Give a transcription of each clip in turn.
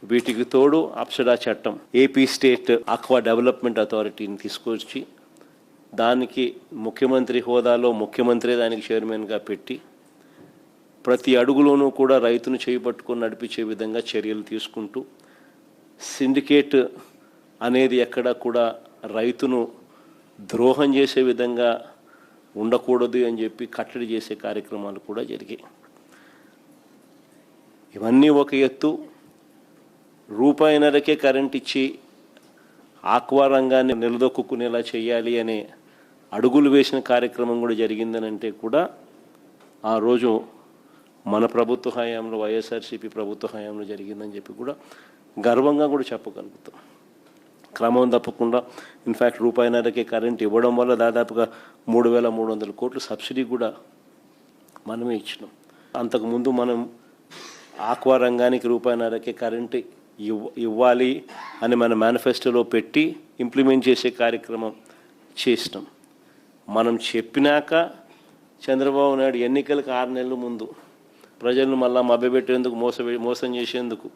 వీటికి తోడు అప్సరా చట్టం, ఏపీ స్టేట్ ఆక్వా డెవలప్మెంట్ అథారిటీని తీసుకొచ్చి దానికి ముఖ్యమంత్రి హోదాలో ముఖ్యమంత్రి దానికి చైర్మన్గా పెట్టి ప్రతి అడుగులోనూ కూడా రైతును చేపట్టుకొని నడిపించే విధంగా చర్యలు తీసుకుంటూ సిండికేట్ అనేది ఎక్కడ కూడా రైతును ద్రోహం చేసే విధంగా ఉండకూడదు అని చెప్పి కట్టడి చేసే కార్యక్రమాలు కూడా జరిగాయి. ఇవన్నీ ఒక ఎత్తు. రూపాయిన్నరకే కరెంట్ ఇచ్చి ఆక్వా రంగాన్ని నిలదొక్కునేలా చేయాలి అనే అడుగులు వేసిన కార్యక్రమం కూడా జరిగిందని అంటే కూడా ఆ రోజు మన ప్రభుత్వ హయాంలో, వైఎస్ఆర్సీపీ ప్రభుత్వ హయాంలో జరిగిందని చెప్పి కూడా గర్వంగా కూడా చెప్పగలుగుతాం. క్రమం తప్పకుండా ఇన్ఫ్యాక్ట్ రూపాయిన్నరకే కరెంట్ ఇవ్వడం వల్ల దాదాపుగా 3,300 కోట్లు సబ్సిడీ కూడా మనమే ఇచ్చినాం. అంతకుముందు మనం ఆక్వా రంగానికి రూపాయిన్నరకే కరెంట్ ఇవ్వాలి అని మన మేనిఫెస్టోలో పెట్టి ఇంప్లిమెంట్ చేసే కార్యక్రమం చేసినాం. మనం చెప్పినాక చంద్రబాబు నాయుడు ఎన్నికలకు 6 నెలల ముందు ప్రజలను మళ్ళా మభ్యపెట్టేందుకు మోసం చేసేందుకు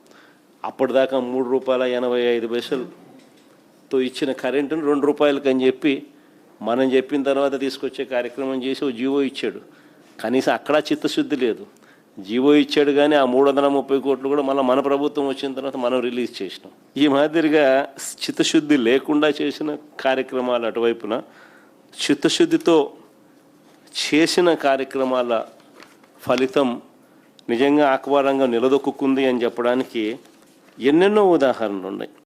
అప్పటిదాకా ₹3.85తో ఇచ్చిన కరెంటును ₹2 అని చెప్పి మనం చెప్పిన తర్వాత తీసుకొచ్చే కార్యక్రమం చేసి ఓ జీవో ఇచ్చాడు. కనీసం అక్కడ చిత్తశుద్ధి లేదు. జీవో ఇచ్చాడు కానీ ఆ 330 కోట్లు కూడా మళ్ళీ మన ప్రభుత్వం వచ్చిన తర్వాత మనం రిలీజ్ చేసినాం. ఈ మాదిరిగా చిత్తశుద్ధి లేకుండా చేసిన కార్యక్రమాలు అటువైపున, చిత్తశుద్ధితో చేసిన కార్యక్రమాల ఫలితం నిజంగా ఆక్వా రంగం నిలదొక్కుంది అని చెప్పడానికి ఎన్నెన్నో ఉదాహరణలు ఉన్నాయి.